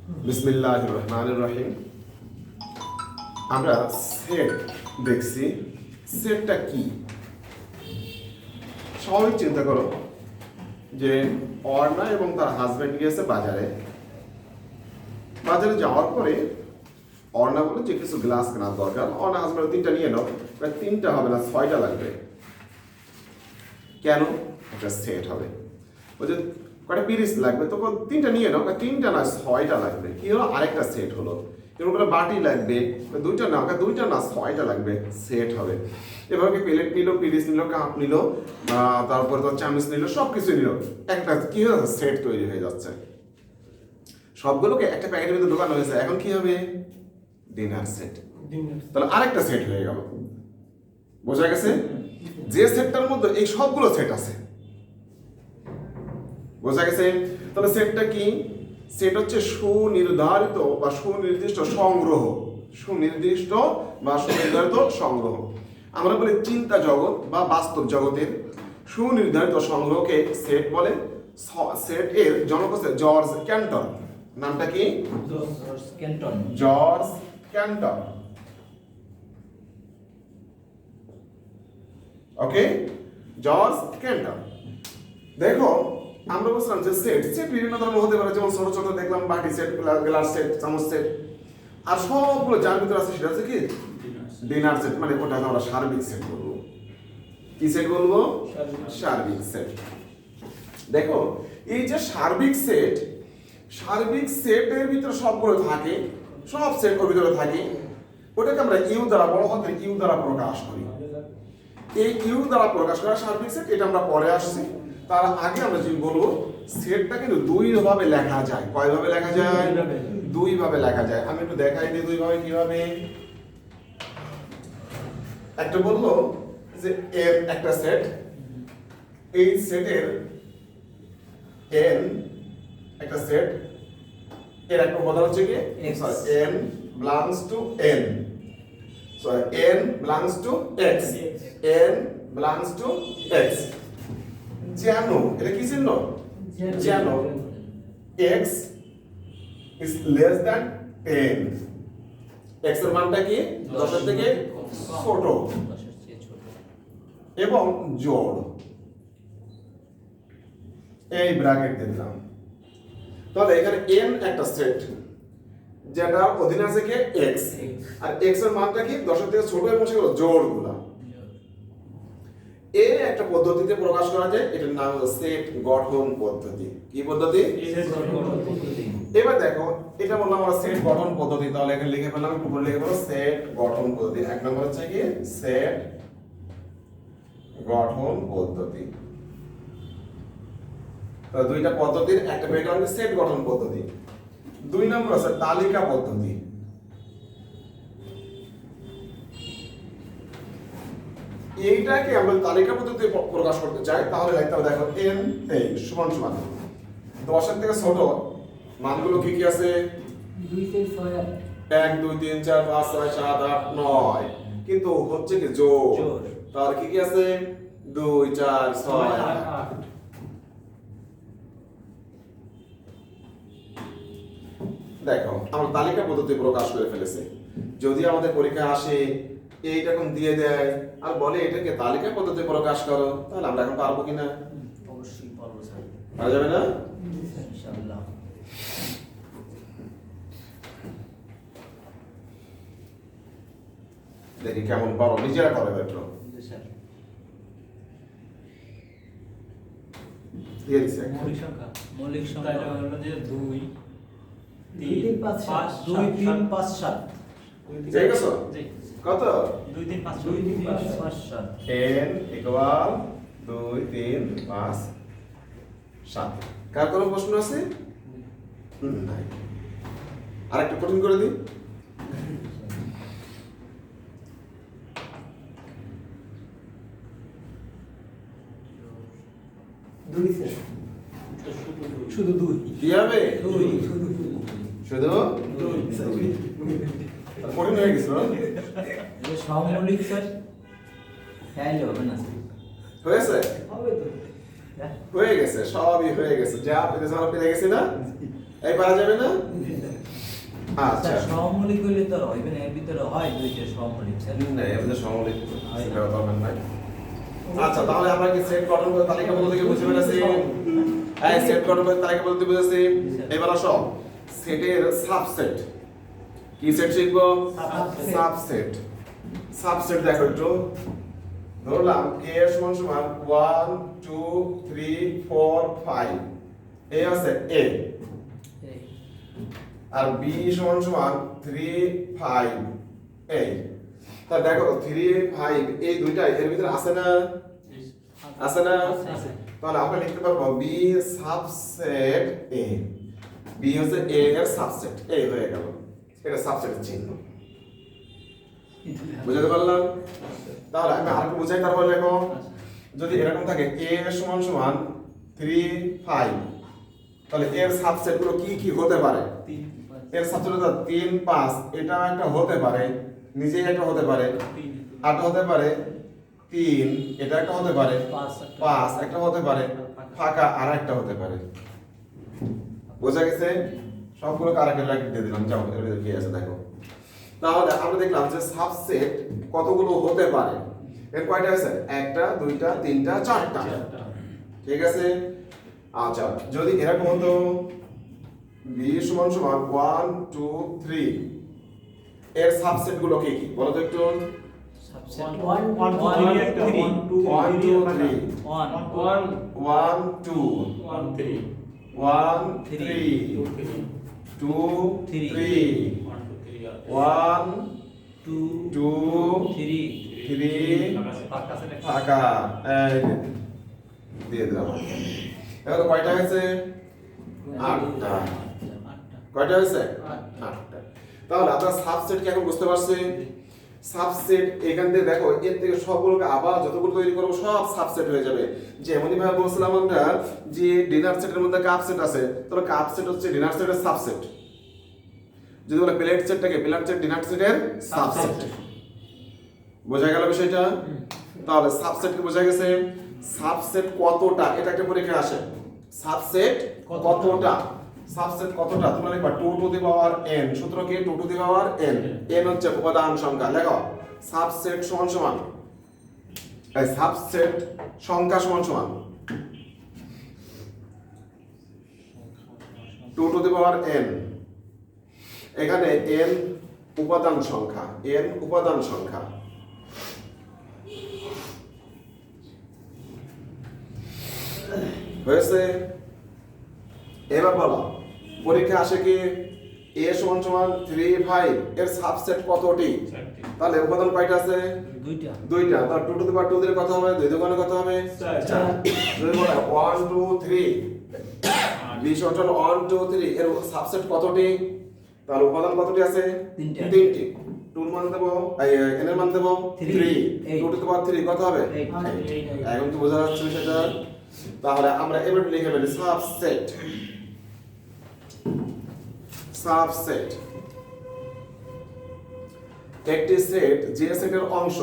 বিসমিল্লাহির রহমানির রহিম। আমরা সেট দেখছি। সেটটা কি? স্বাভাবিক চিন্তা করো যে অর্ণা এবং তার হাজব্যান্ড গিয়েছে বাজারে। বাজারে যাওয়ার পরে অর্ণা বলে যে কিছু গ্লাস কেনার দরকার। অর্ণা হাজব্যান্ড 3টা নিয়ে নাও। 3টা হবে না, 6টা লাগবে। কেন? একটা সেট হবে। বলছে কয়টা পিরিচ লাগবে, তো 3টা নিয়ে নাও। 3টা না, 6টা লাগবে। কি হলো? আরেকটা সেট হলো। এরকম করে বাটি লাগবে, 2টা না, 2টা না, 6টা লাগবে, সেট হবে। এভাবে প্লেট নিল, পিরিচ নিল, কাপ নিল, তারপরে তো চামচ নিল, সব কিছু নিল। একটা কি হয়ে যাচ্ছে? সেট তৈরি হয়ে যাচ্ছে। সবগুলোকে একটা প্যাকেটের ভিতরে ঢোকানো হয়েছে। এখন কি হবে? Dinner set. তাহলে আরেকটা সেট হয়ে গেল। বোঝা গেছে? যে সেটটার মধ্যে এই সবগুলো সেট আছে। বোঝা গেছে? তাহলে সেটটা কি? সেট হচ্ছে সুনির্ধারিত বা সুনির্দিষ্ট সংগ্রহ। সুনির্দিষ্ট বা সুনির্ধারিত সংগ্রহ। আমরা বলি চিন্তা জগৎ বা বাস্তব জগতের সুনির্ধারিত সংগ্রহকে সেট বলে। সেট এর জনক হচ্ছে জর্জ ক্যান্টন। নামটা কি? George Canton. Okay, George Canton. দেখো, আমরা বলছিলাম যে সেট বিভিন্ন ধরনের হতে পারে। যেমন ছোট ছোট দেখলাম বাটি সেট, গ্লাস সেট, চামচ সেট। আর সবগুলো যার ভিতরে আছে সেটা হচ্ছে কি? Dinner set. মানে ওটাকে আমরা সার্বিক সেট বলবো। কি সেট বলবো? সার্বিক সেট। দেখো, এই যে সার্বিক সেট, সার্বিক সেটের ভিতরে সবগুলো থাকে, সব সেট ওর ভিতরে থাকে। ওটাকে আমরা ইউ দ্বারা, বড় হাতের ইউ দ্বারা প্রকাশ করি। এই ইউ দ্বারা প্রকাশ করা সার্বিক সেট, এটা আমরা পরে আসছি। তার আগে আমরা যে বলবো, সেটটা কিন্তু দুই ভাবে লেখা যায়। কয় ভাবে লেখা যায়? দুই ভাবে লেখা যায়। আমি একটু দেখাই দিই দুই ভাবে কিভাবে। একটা বললো যে এর একটা সেট, এই সেটের এন একটা সেট, এর একটা উপাদান হচ্ছে কি? n belongs to n, so n belongs to x, n belongs to x। জানো এটা কি চিহ্ন? জানো x is less than 10। x এর মানটা কি? 10 এর থেকে ছোট এবং জোড়। এই ব্র্যাকেট দিলাম। তাহলে এখানে n একটা সেট, যেটা অধীনে আছে কি? x। আর x এর মানটা কি? 10 এর থেকে ছোট এবং সেগুলো জোড়গুলো। এই একটা পদ্ধতিতে প্রকাশ করা যায়। এটার নাম হলো সেট গঠন পদ্ধতি। কি পদ্ধতি? সেট গঠন পদ্ধতি। এবার দেখো, এটা বললাম আমরা সেট গঠন পদ্ধতি। তাহলে এখানে লিখে ফেললাম, উপরে লিখে ফেলো সেট গঠন পদ্ধতি। এক নম্বর হচ্ছে কি? সেট গঠন পদ্ধতি। তো দুইটা পদ্ধতির একটা বের করা সেট গঠন পদ্ধতি। দুই নম্বর আছে তালিকা পদ্ধতি। এইটাকে আমরা তালিকা পদ্ধতিতে প্রকাশ করতে চাই, তাহলে লিখতে হবে, দেখো n এই সমান সমান 10 এর থেকে ছোট মানগুলো কি কি আছে? 2 থেকে 6 1 2 3 4 5 6 7 8 9, কিন্তু হচ্ছে কি জোড়। তাহলে কি কি আছে? 2 4 6 8। দেখো, আমরা তালিকা পদ্ধতি প্রকাশ করে ফেলেছি। যদি আমাদের পরীক্ষা আসে এইরকম দিয়ে দেয় আর বলে এটাকে তালিকা পদ্ধতি প্রকাশ করো, তাহলে আমরা এখন পারবো কিনা? অবশ্যই পারবো স্যার। পারা যাবে না? ইনশাআল্লাহ। দেখি কেমন পারো, নিজেরা করো একটু। জি স্যার। দিয়ে দিছি। মৌলিক সংখ্যা এটা হলো যে 2 2 3 5 7 2 3 5 7। ঠিক আছে? জি। কত? 2 3 5 2 3 5 7। n equal 2 3 5 7। কার কোনো প্রশ্ন আছে? নাই। আরেকটু কঠিন করে দিই। দুই স্যার, শুধু 2। কি হবে? শুধু কঠিন হয়ে গেছিল। এটা সমমৌলিক স্যার। হ্যাঁ হবে না স্যার। হয়েছে? হবে তো। হয়ে গেছে, সবই হয়ে গেছে। যা পেতে আমরা পেয়ে গেছি না? এই পারা যাবে না? আচ্ছা স্যার সহমৌলিক হইলে তো আর হইবে না, এর ভিতরে হয় দুইটা সহমৌলিক স্যার। না এমনি সমলিক সেটা দরকার নাই। আচ্ছা তাহলে আমরা কি সেট গঠন করে তালিকা বলতে কি বুঝতে পেরেছি? এই সেট গঠন করে তালিকা বলতে বুঝেছি। এবার আসো সেটের সাবসেট। কি সেট শিখবো? সাবসেট। সাবসেট দেখো একটু, ধরলাম কে সমান সমান 1 2 3 4 5, এ আছে এ, এই আর বি সমান সমান 3 5 এই। তা দেখো 3 5 এই দুইটা এর ভিতরে আছে না? আছে না? তাহলে আমরা লিখতে পারবো বি সাবসেট এ। বি হচ্ছে এ এর সাবসেট, এই হয়ে গেল। এটা সাবসেটের চিহ্ন। বুঝতে পারলাম? তাহলে আমি আরেকটু বুঝাই, তারপর লেখো। যদি এরকম থাকে এ সমান সমান 3 5, তাহলে এর সাবসেট গুলো কি কি হতে পারে? এর সাবসেট হলো 3 5, এটা একটা হতে পারে, নিজেই একটা হতে পারে, 8 হতে পারে, 3 এটা একটা হতে পারে, 5 একটা হতে পারে, ফাঁকা আর একটা হতে পারে। বোঝা গেছে? সবগুলো কারাকে লাগিয়ে দিয়ে দিলাম, যাও এর ভিতরে কি আছে দেখো। তাহলে আমরা দেখলাম যে সাবসেট কতগুলো হতে পারে। এর কয়টা আছে? একটা, দুইটা, তিনটা, চারটা। ঠিক আছে? আচ্ছা যদি এরকম হতো b সমান সমান 1 2 3, এর সাবসেট গুলো কি কি বলো তো একটু? সাবসেট 1 1 2 3 1 2 3 1 1 2 1 3 1 3 2 3 1 2 2 3 3 ফাঁকা, এই দিয়ে দিলাম। এবার কয়টা হয়েছে? 8টা। কয়টা হয়েছে? 8টা। তাহলে আমরা সাবসেট কি এখন বুঝতে পারছি? সাবসেট এখান থেকে দেখো, এর থেকে সবগুলোকে আবার যতগুলো তৈরি করবো সব সাবসেট হয়ে যাবে। যেমনই ভাবে বলছিলাম আমরা যে ডিনার সেটের মধ্যে কাপ সেট আছে, তাহলে কাপ সেট হচ্ছে ডিনার সেটের সাবসেট। যদি বলে প্লেট সেটটাকে, প্লেট সেট ডিনার সেটের সাবসেট। বোঝা গেল বিষয়টা? তাহলে সাবসেট কি বোঝা গেছে? সাবসেট কতটা, এটা একটা পরীক্ষা আসে। সাবসেট কতটা, সাবসেট কতটা তোমরা লিখবা 2 টু দি পাওয়ার n। সূত্র কি? 2 to the power n। n হচ্ছে উপাদান সংখ্যা। লেখো সাবসেট সমান সমান, এই সাবসেট সংখ্যা সমান সমান 2 টু দি পাওয়ার n। এখানে n উপাদান সংখ্যা, n উপাদান সংখ্যা। হয়েছে? এবার বলো পরীক্ষা আসে কি a সমান সমান 3 5, এর সাবসেট কতটি? তাহলে উপাদান কয়টা আছে? দুইটা। দুইটা। তাহলে 2 টু দি পাওয়ার 2 দিলে কত হবে? 2 দুগুণে কত হবে? 4। যদি বলে 1 2 3, b সমান সমান 1 2 3, এর সাবসেট কতটি? তাহলে উপাদান কতটি আছে? তিনটা। তিনটি। 2 এর মান দেব, এই n এর মান দেব 3, 3। 2 টু দি পাওয়ার 3 কত হবে? 8। এখন কি বোঝা যাচ্ছে সেটা? তাহলে আমরা এবার লিখে ফেলি সাবসেট। সাবসেট একটি সেট যে সেটের অংশ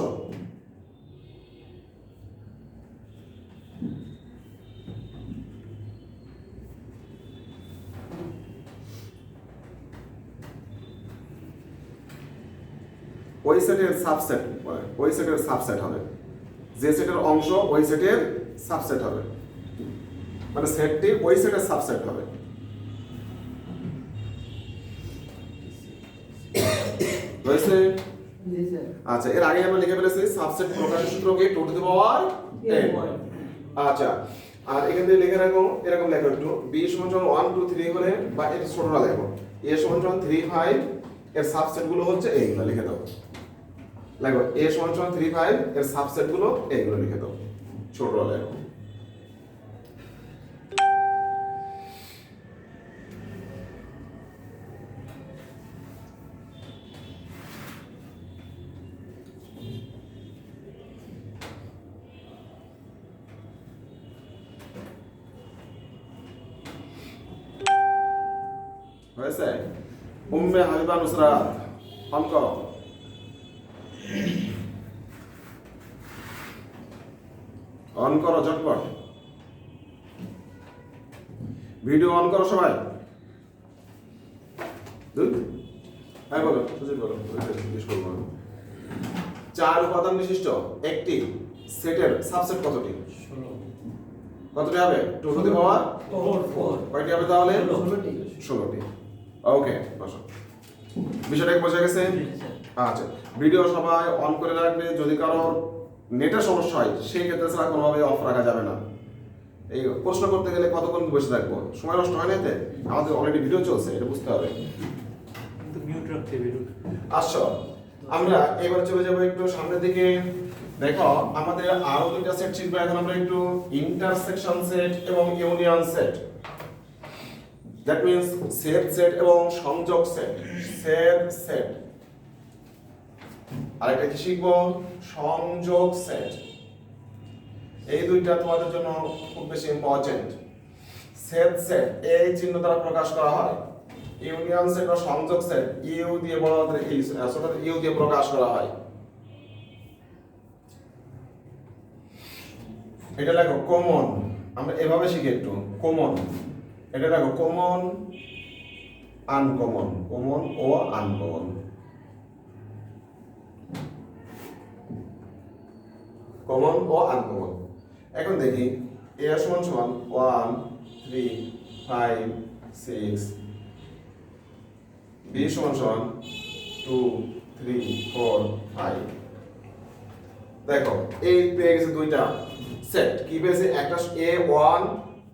ওই সেটের সাবসেট, ওই সেটের সাবসেট হবে। যে সেটের অংশ ওই সেটের সাবসেট হবে, মানে সেটটি ওই সেটের সাবসেট হবে। হয়েছে? জি স্যার। আচ্ছা এর আগে আমরা লিখে ফেলেছি সাবসেট প্রকাশের সূত্র কি? 2 টু দি পাওয়ার n। আচ্ছা আর এখান থেকে লিখে রাখো, এরকম লেখো একটু, b সমান সমান 1 2 3 হলে বা এর ছোটটা লেখো, a সমান সমান 3 5, এর সাবসেট গুলো হচ্ছে এইগুলো লিখে দাও। লেখো a সমান সমান 3 5, এর সাবসেট গুলো এইগুলো লিখে দাও, ছোটটা লেখো। হয়েছে? উম্মে হাবিবা নুসরাত অন করো। অন করো ঝটপট, ভিডিও অন করো সবাই। দুই হ্যাঁ বলো সুজিত বলো জিজ্ঞেস করবো 4 উপাদান বিশিষ্ট একটি সেটের সাবসেট কতটি? 16 কতটি হবে? 2 টু দি পাওয়ার 4 কয়টি হবে তাহলে? 16টি 16টি। ওকে বসো। বিষয়টা কি বোঝা গেছে? স্যার আচ্ছা ভিডিও সবাই অন করে রাখবে, যদি কারোর নেটের সমস্যা হয় সেই ক্ষেত্রে ছাড়া কোনোভাবে অফ রাখা যাবে না। এই প্রশ্ন করতে গেলে কতক্ষণ বসে থাকবো, সময় নষ্ট হয় না এতে? আমাদের অলরেডি ভিডিও চলছে, এটা বুঝতে হবে। কিন্তু মিউট রাখতে হবে আসো আমরা এবার চলে যাবো একটু সামনের দিকে। দেখো আমাদের আরো দুইটা সেট শিখবো এখন আমরা একটু, ইন্টারসেকশন সেট এবং union set. That means set set এবং সংযোগ সেট, সেট সেট। আরেকটা কি শিখবো? সংযোগ সেট। এই দুইটা তোমাদের জন্য খুব বেশি ইম্পর্টেন্ট। সেট সেট এই চিহ্ন দ্বারা প্রকাশ করা হয়, ইউনিয়ন সেট বা সংযোগ সেট ইউ দিয়ে বড় হাতের এই ছোট ইউ দিয়ে প্রকাশ করা হয়। এটা লেখো কমন, আমরা এভাবে শিখি একটু কমন। এটা লেখো কমন, আনকমন, কমন ও আনকমন। কমন ও আনকমন। এখন দেখি a সমান সমান 1 3 5 6, b সমান সমান 2 3 4 5। দেখো এই পেয়ে গেছে দুইটা সেট, কি পেয়েছে? একটা a 1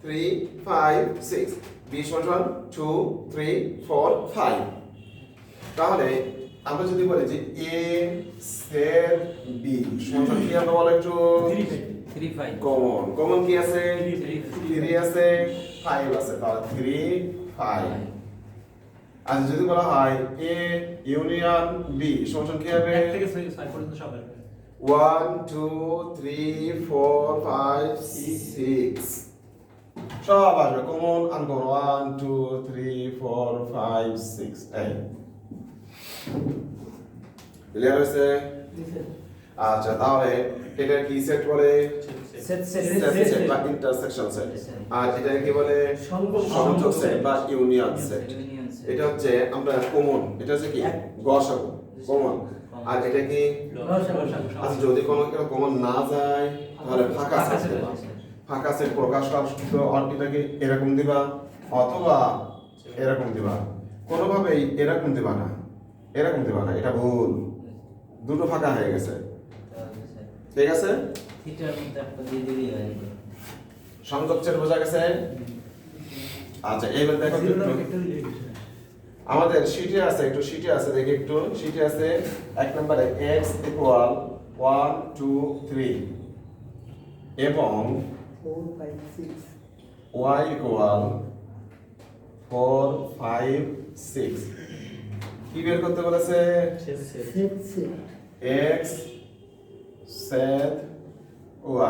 3 5 6, b সমান সমান 2 3 4 5। তাহলে আমরা যদি বলি যে a সেট b সমান সমান কি আমরা বলো একটু 3 5 কমন, কমন কি আছে? 3 আছে 5 আছে, তাহলে 3 5। আর যদি বলা হয় a ইউনিয়ন b সমান সমান কি হবে? 1 থেকে 6 পর্যন্ত সব আসবে 1 2 3 4 5 6 সব আসবে কমন আনকমন 1 2 3 4 5 6 এই ক্লিয়ার হয়েছে? আচ্ছা তাহলে এটা কি সেট বলে? সেট সেট সেট বা ইন্টারসেকশন সেট। আর এটা কি বলে? সংযোগ সেট বা ইউনিয়ন সেট। এটা হচ্ছে আমরা কমন, এটা হচ্ছে কি গসাগু কমন। আর এটা কি আচ্ছা যদি কোনো কমন না যায় তাহলে ফাঁকা সেট দেবা। ফাঁকা সেট প্রকাশ করার সূত্র এটাকে এরকম দিবা অথবা এরকম দিবা, কোনোভাবেই এরকম দিবা না, এরকম দিবা না, এটা ভুল। দুটো ফাঁকা হয়ে গেছে, ঠিক আছে? থিটার মধ্যে একটা দিয়ে দিলেই হয়ে যাবে। সংযোগ সেট বোঝা গেছে? আচ্ছা এবার দেখো একটু আমাদের শীটে আছে, একটু শীটে আছে দেখি একটু শীটে আছে এক নম্বরে x ইকুয়াল 1 2 3 এবং 4 5 6 y ইকুয়াল 4 5 6। কি বের করতে বলেছে? সেট x সেট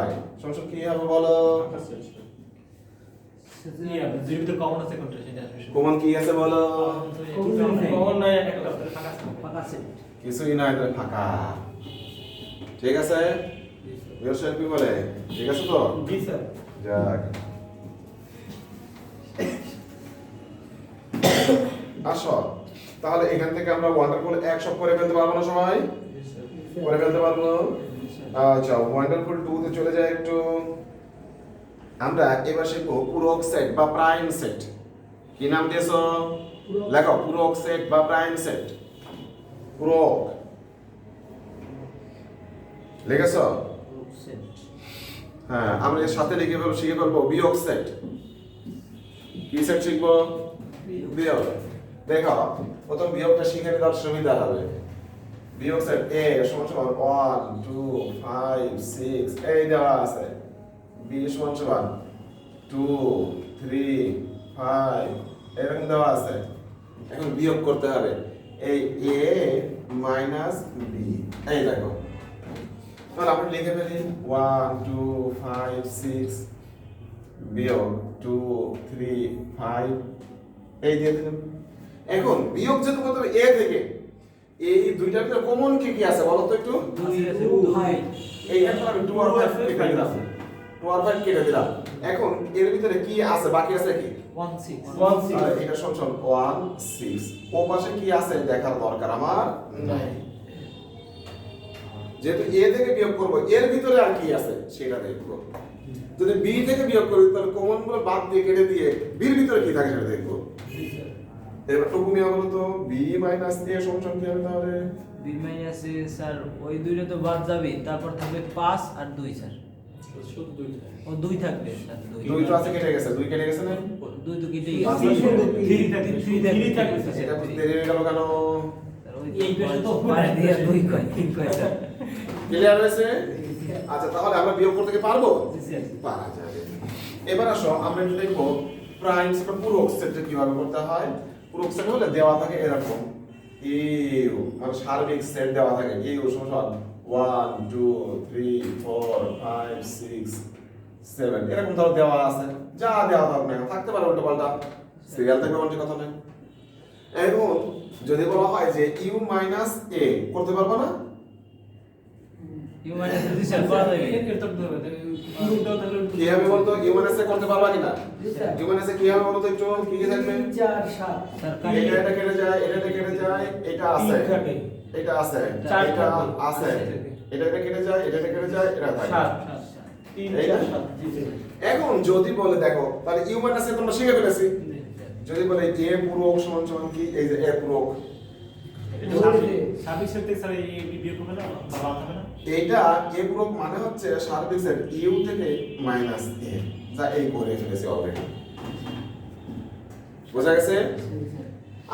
y সমান কি হবে বলো? জিরো কমন আছে কোনটা সেটা আসবে কমন কি আছে বলো? কমন নাই একটা ফাঁকা আছে ফাঁকা সেট কিছুই নাই, তাহলে ফাঁকা। ঠিক আছে? ব্যবসায় কি বলে? ঠিক আছে তো? জি স্যার যাক আসো তাহলে এখান থেকে আমরা ওয়ান্ডারফুল এক সব করে ফেলতে পারবো না সবাই? করে ফেলতে পারবো? আচ্ছা ওয়ান্ডারফুল 2 তে চলে যায় একটু। আমরা এবার শিখবো পূরক সেট বা প্রাইম সেট। কি নাম দিয়েছো? লেখো পূরক সেট বা প্রাইম সেট। পূরক লিখেছো? সেট হ্যাঁ আমরা এর সাথে লিখে ফেলবো, শিখে ফেলবো বিয়োগ সেট। কি সেট শিখবো? বিয়োগ। দেখো প্রথম বিয়োগটা শিখে নিতে সুবিধা হবে। বিয়োগ সেট a সমান সমান 1 2 5 6 এই দেওয়া আছে, b সমান সমান 2 3 5 এরকম দেওয়া আছে। এখন বিয়োগ করতে হবে এই a মাইনাস b। এই দেখো তাহলে আমরা লিখে ফেলি 1 2 5 6 বিয়োগ 2 3 5 এই দিয়ে দিলাম। এখন বিয়োগ যেহেতু করতে হবে a থেকে, এই দুইটার ভিতরে কমন কি কি আছে বলো তো একটু? 2 5 এই একটা আমি 2 আর 5 লিখে দিলাম। 2 আর 5 কেটে দিলাম। এখন এর ভিতরে কি আছে, বাকি আছে কি? 1 6 আর এটা সমান 1 6। ও পাশে কি আছে দেখার দরকার আমার নাই। যেহেতু এ থেকে বিয়োগ করব, এর ভিতরে আর কি আছে সেটা দেখব। যদি বি থেকে বিয়োগ করি তাহলে কমন গুলো বাদ দিয়ে কেটে দিয়ে বির ভিতরে কি থাকে সেটা দেখব। এবার টুকু মিয়া বলো তো বি মাইনাস এ সমান কি হবে তাহলে? বি মাইনাস এ স্যার ওই দুইটা তো বাদ যাবে, তারপর থাকবে 5 আর 2 স্যার। শুধু 2 ও 2 থাকবে স্যার, 2 তো আছে কেটে গেছে, 2 কেটে গেছে না? 2 তো কেটেই পাঁচ গেছে। আছে। 3 থাকবে 3 থাকবে এটা স্যার। বুঝতে দেরি হয়ে গেল কেন? স্যার ওই এই পেশে তো পারে দিয়ে 2 কয় 3 কয় স্যার। ক্লিয়ার হয়েছে? আচ্ছা তাহলে আমরা বিয়োগ করতে কি পারবো? জি স্যার। পারা যাবে। এবার আসো আমরা একটু দেখবো প্রাইম সেট পূরক সেটটা কিভাবে করতে হয়। পূরক সেট হলে দেওয়া থাকে এরকম ইউ, মানে সার্বিক সেট দেওয়া থাকে ইউ সমান 1 2 3 4 5 6 7 এরকম ধরো দেওয়া আছে, যা দেওয়া থাক না থাকতে পারে উল্টো পাল্টা, সিরিয়াল থাকবে এমন কথা নেই। এখন যদি বলা হয় যে ইউ মাইনাস এ করতে পারবো না? ইউ মাইনাস এ স্যার করা যাবে। এর তো হবে ইউটাও তাহলে কি হবে বলতো? ইউ মাইনাস এ করতে পারবা কিনা? ইউ মাইনাস এ কি হবে বলতো একটু? কি কি থাকবে? 4 7 স্যার এটা কেটে যায়, এটা কেটে যায়, এটা আছে, থাকে এটা আছে, চার এটা থাকে। আছে, এটা কেটে যায়, এটা কেটে যায়, এটা থাকে। 7 3 এই 4 না? 7 জি জি। এখন যদি বলে দেখো তাহলে ইউ মাইনাস এ তোমরা শিখে ফেলেছি। যদি বলে এ পূরক সমান সমান কি, এই যে এ পূরক, সাবিক সেট স্যার এই বিয়োগ হবে না বা বাদ হবে না? এইটা এ পূরক মানে হচ্ছে সার্বিক সেট ইউ থেকে মাইনাস এ, যা এই করে ফেলেছি অলরেডি। বোঝা গেছে?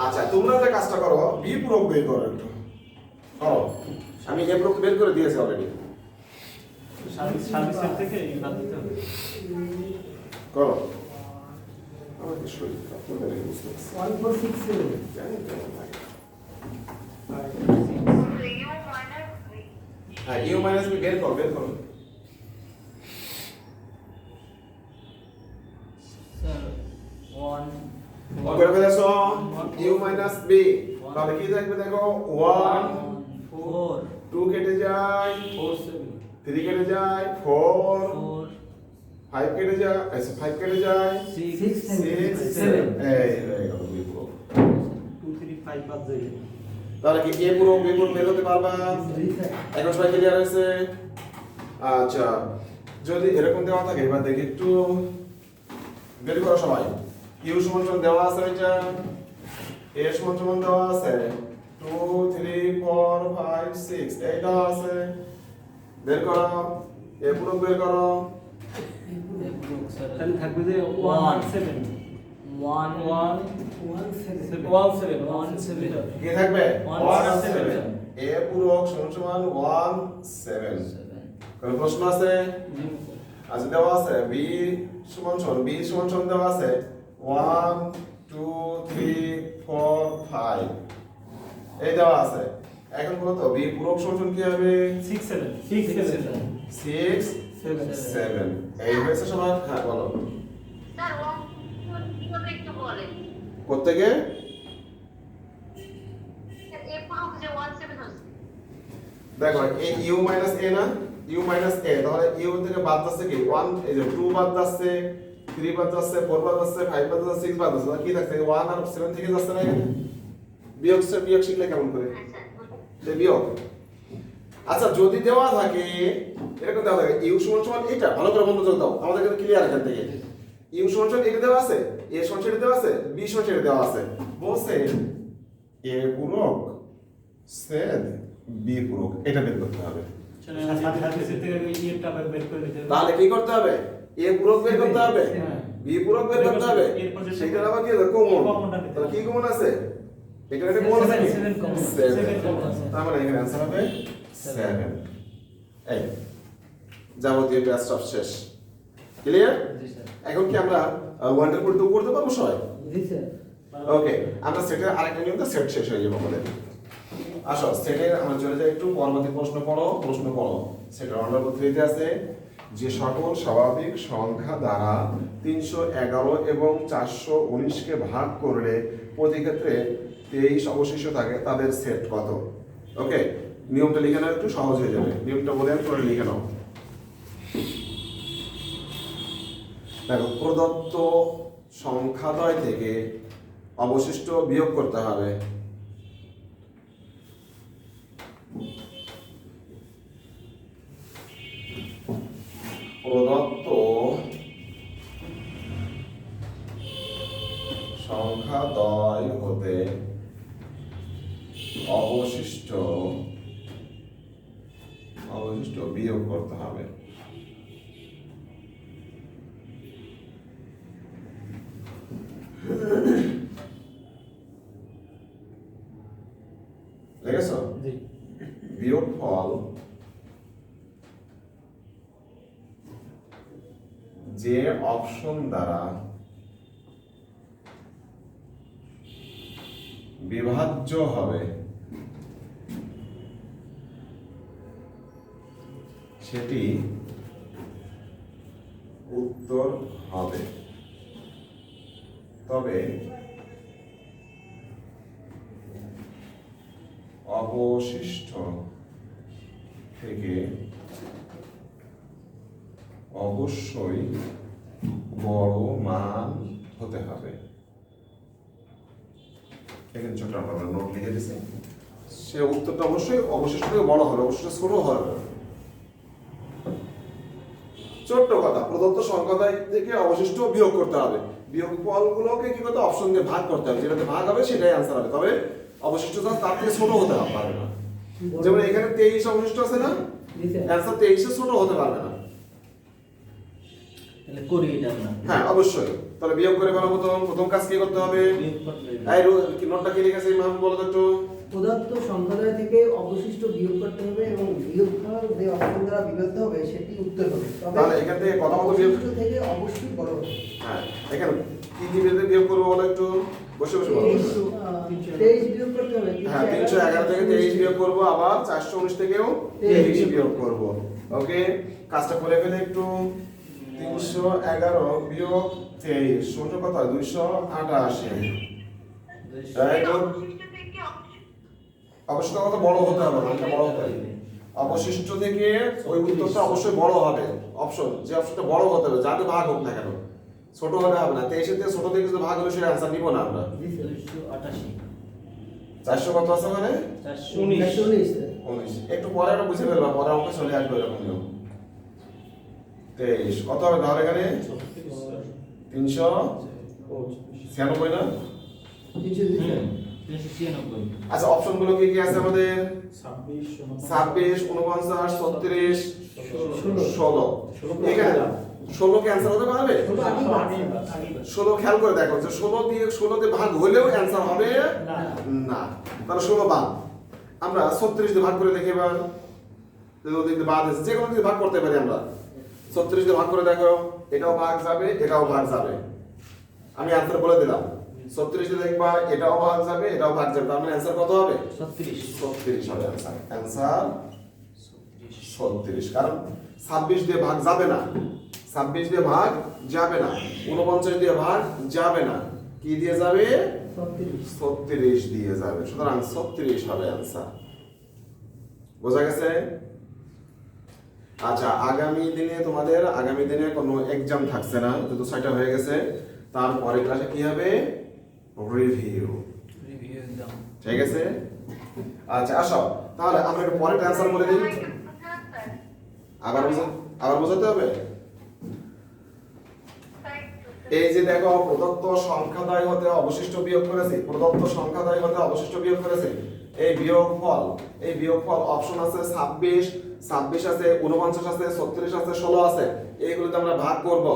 আচ্ছা তোমরা যে কাজটা করো বি পূরক বের করো একটু করো, আমি এ পূরক বের করে দিয়েছি অলরেডি, সাবিক সেট থেকে এই বাদ দিতে হবে। করো। আমার কি শরীর খারাপ, তোমরা দেখে বুঝতে পারছি। 1467 জানি কেমন লাগে। 5 হ্যাঁ ইউ মাইনাস বি বের করো। স্যার 1 করে ফেলেছো ইউ মাইনাস বি, তাহলে কি থাকবে দেখো 1 4 2 কেটে যায়, 4 7 3 কেটে যায়, 4 4 5 কেটে যায়, আচ্ছা 5 কেটে যায়, 6 6 7 এই হয়ে গেল বি পূরক। 2 3 5 বাদ যাবে। তাহলে কি এ পূরক বি পূরক বের হতে পারবা? এখন সবাই ক্লিয়ার হয়েছে? আচ্ছা যদি এরকম দেওয়া থাকে এবার দেখি একটু বের করো সবাই। ইউ সমান সমান দেওয়া আছে, এটা এ সমান সমান দেওয়া আছে 2 3 4 5 6 এই দেওয়া আছে, বের করো এ পূরক বের করো। তাহলে থাকবে যে 1 7 1 1 7 কি থাকবে? 1 7 এ পূরক সমান সমান 1 7। কোন প্রশ্ন আছে? আচ্ছা দেওয়া আছে বি সমান সমান দেওয়া আছে 1 2 3 4 5 এই দেওয়া আছে। এখন বলো তো বি পূরক সমান কি হবে? 6 7 6 7 6 7 এই হয়েছে সবার? হ্যাঁ বলো স্যার ওয়ান কিভাবে একটু বলেন প্রত্যেকে। এ পুরো যে 17 হচ্ছে দেখো এই ইউ মাইনাস এ না, ইউ মাইনাস এ, তাহলে ইউ থেকে বাদ যাচ্ছে কি 1, এই যে 2 বাদ যাচ্ছে, 3 বাদ যাচ্ছে, 4 বাদ যাচ্ছে, 5 বাদ যাচ্ছে, 6 বাদ যাচ্ছে, তাহলে কি থাকছে 1 আর 7 থেকে যাচ্ছে না এখানে? বিয়োগ শিখলে কেমন করে? আচ্ছা যে বিয়োগ। আচ্ছা যদি দেওয়া থাকে এরকম দেওয়া থাকে ইউ সমান সমান এটা, ভালো করে মনোযোগ দাও, আমাদের কাছে ক্লিয়ার এখান থেকে। ইউ সমান সমান এটা দেওয়া আছে, এ সমান এটা দেওয়া আছে, বি সমান এটা দেওয়া আছে, বলছে এ পূরক সেট বি পূরক, এটা বের করতে হবে। সাবিক সেট থেকে এই ইয়েটা বের করে দিতে হবে। তাহলে কি করতে হবে? এ পূরক বের করতে হবে, হ্যাঁ। বি পূরক বের করতে হবে, এরপর যেটা- সেটা আবার কি হবে? কমন। কমনটা নিতে তাহলে হবে। কি কমন আছে? এটা একটা কমন আছে কি? 7 কমন। 7 কমন আছে। তার মানে এখানে आंसर হবে 7। এই যাবতীয় পেজ সব শেষ। ক্লিয়ার? জি স্যার। এখন কি আমরা 1 এর উপর 2 করতে পারবো সবাই? জি স্যার। ওকে, আমরা সেটের আরেকটা নিয়ম তো সেট শেষ হয়ে যাবে আমাদের। আসো সেটের আমরা চলে যাই একটু পরবর্তী প্রশ্ন পড়ো। সেটের অর্ডার পদ্ধতিতে আছে যে সকল স্বাভাবিক সংখ্যা দ্বারা 311 এবং 419 কে ভাগ করলে প্রতি ক্ষেত্রে 23 অবশিষ্ট থাকে তাদের সেট কত? ওকে, নিয়মটা লিখে নাও, একটু সহজ হয়ে যাবে। নিয়মটা বলে আমি পরে লিখে নাও। দেখো প্রদত্ত সংখ্যাদ্বয় থেকে অবশিষ্ট বিয়োগ করতে হবে। প্রদত্ত সংখ্যাদ্বয় হতে অবশিষ্ট বিয়োগ করতে হবে। দেখেছ জি বিয়োগফল যে অপশন দ্বারা বিভাজ্য হবে সেটি উত্তর হবে। তবে অবশিষ্ট থেকে অবশ্যই বড় মান হতে হবে। এখানে ছোট আমরা নোট লিখে দিচ্ছি, সে উত্তরটা অবশ্যই অবশিষ্ট থেকে বড় হবে, অবশিষ্ট ছোট হবে না। ছোট্ট কথা, প্রদত্ত সংখ্যাদ্বয় থেকে অবশিষ্ট বিয়োগ করতে হবে। বিয়োগফলগুলোকে কি করতে অপশন দিয়ে ভাগ করতে হবে, যেটাতে ভাগ হবে সেটাই অ্যান্সার হবে। তবে অবশিষ্ট তার থেকে ছোট হতে পারবে না। যেমন এখানে 23 অবশিষ্ট আছে না, অ্যান্সার 23 ছোট হতে পারবে না। তাহলে করি এটা না। হ্যাঁ অবশ্যই। তাহলে বিয়োগ করে বলো প্রথম কাজ কি করতে হবে? বিয়োগ করতে হবে। এই নোটটা কি লিখেছে ইমাম বলো তো একটু। প্রদত্ত সংখ্যাদ্বয় থেকে অবশিষ্ট বিয়োগ করতে হবে এবং বিয়োগফল যে অপশন দ্বারা বিভাজ্য হবে সেটি উত্তর হবে। তবে তাহলে এখান থেকে কত কত বিয়োগ? অবশিষ্ট থেকে অবশ্যই বড় হবে। হ্যাঁ এখানে কি কি বিয়োগ করবো বলো একটু, বসে বসে বলো। 23 বিয়োগ করতে হবে। হ্যাঁ 311 থেকে 23 বিয়োগ করবো, আবার 419 থেকেও 23 বিয়োগ করবো। ওকে, কাজটা করে ফেলে একটু। 311 বিয়োগ 23 সমান কত হয়? 288। তাই তো অবশিষ্ট থেকে অবশিষ্ট কত বড় হতে হবে, মানটা বড় হতে হবে। অবশিষ্ট থেকে ওই উত্তরটা অবশ্যই বড় হবে। অপশন যে অপশনটা বড় হতে হবে, যাতে ভাগ হোক না কেন, ছোট হলে হবে না। 23 থেকে ছোট থেকে যদি ভাগ হলে সেটা অ্যান্সার নিব না আমরা। 288 400 কত আছে ওখানে? 419 19। একটু পরে এটা বুঝে ফেলবা, পরে অঙ্ক চলে আসবে এরকম নিয়ম। 23 কত হবে তাহলে এখানে? 396 না? 396 আচ্ছা অপশনগুলো কি কি আছে আমাদের? 26 26 49 36 16। এখানে 16 কে অ্যান্সার হতে পারবে? 16 খেয়াল করে দেখো যে 16 দিয়ে ভাগ হলেও অ্যান্সার হবে না। তাহলে 16 বাদ। আমরা 36 দিয়ে ভাগ করে দেখি এবার। যদি বাদ আছে যে কোনো দিয়ে ভাগ করতে পারি আমরা। 36 দিয়ে ভাগ করে দেখো, এটাও ভাগ যাবে, এটাও ভাগ যাবে। আমি অ্যান্সার বলে দিলাম। 36 দিয়ে দেখবা এটাও ভাগ যাবে, এটাও ভাগ যাবে। তার মানে অ্যান্সার কত হবে? 36 হবে অ্যান্সার। অ্যান্সার 36। কারণ 26 দিয়ে ভাগ যাবে না, 26 দিয়ে ভাগ যাবে না, 49 দিয়ে ভাগ যাবে না। কি দিয়ে যাবে? 36 দিয়ে যাবে। সুতরাং 36 হবে অ্যান্সার। বোঝা গেছে? আচ্ছা আগামী দিনে কোনো এক্সাম থাকছে না, যেহেতু 6টা হয়ে গেছে। তারপরে ক্লাসে কি হবে? রিভিউ। ঠিক আছে? আচ্ছা আসো তাহলে আমরা একটু পরে অ্যান্সার বলে দিই। আবার বোঝাতে হবে। এই যে দেখো প্রদত্ত সংখ্যাদ্বয় হতে অবশিষ্ট বিয়োগ করেছি, প্রদত্ত সংখ্যাদ্বয় হতে অবশিষ্ট বিয়োগ করেছি। এই বিয়োগফল অপশন আছে 26 আছে, 49 আছে, 36 আছে, 16 আছে। এইগুলোতে আমরা ভাগ করব।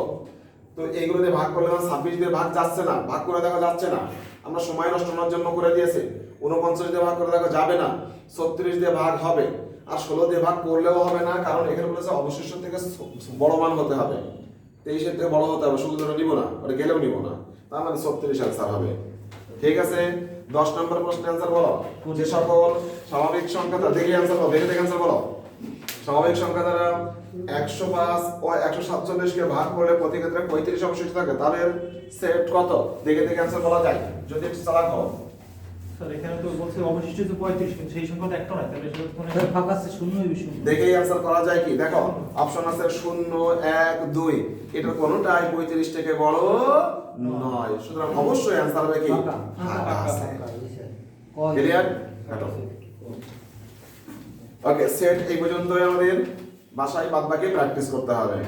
তো এইগুলো দিয়ে ভাগ করলে 26 দিয়ে ভাগ যাচ্ছে না, ভাগ করে দেখা যাচ্ছে না। আমরা সময় নষ্ট করার জন্য করে দিয়েছি। 49 দিয়ে ভাগ করে দেখা যাবে না, 36 দিয়ে ভাগ হবে। আর 16 দিয়ে ভাগ করলেও হবে না, কারণ এখানে বলেছে অবশিষ্ট থেকে বড় মান হতে হবে। 23 থেকে বড় হতে হবে, শুধু ধরে নিব না, ওটা গেলেও নিব না। তার মানে 36 অ্যান্সার হবে। ঠিক আছে? 10 নম্বর প্রশ্নের অ্যান্সার বলো। যে সকল স্বাভাবিক সংখ্যা দেখে অ্যান্সার বলো, দেখে অ্যান্সার বলো। স্বাভাবিক সংখ্যা দ্বারা 105 ও 147 কে ভাগ করলে প্রতি ক্ষেত্রে 35 অবশিষ্ট থাকে, তাদের সেট কত? দেখে অ্যান্সার বলা যায় যদি একটু চালাক হও। স্যার এখানে তো বলছে অবশিষ্ট হচ্ছে 35, কিন্তু সেই সংখ্যা তো একটা নয়, তাহলে সেটা তো কোনো স্যার ফাঁকা আছে, শূন্যই বেশি। দেখেই অ্যান্সার করা যায় কি? দেখো অপশন আছে 0 1 2, এটার কোনোটাই 35 থেকে বড় নয়, সুতরাং অবশ্যই অ্যান্সার হবে কি? ফাঁকা। ফাঁকা আছে। কয়? ক্লিয়ার? ওকে, সেট এই পর্যন্তই আমাদের বাসায় বাদবাকি প্র্যাকটিস করতে হবে।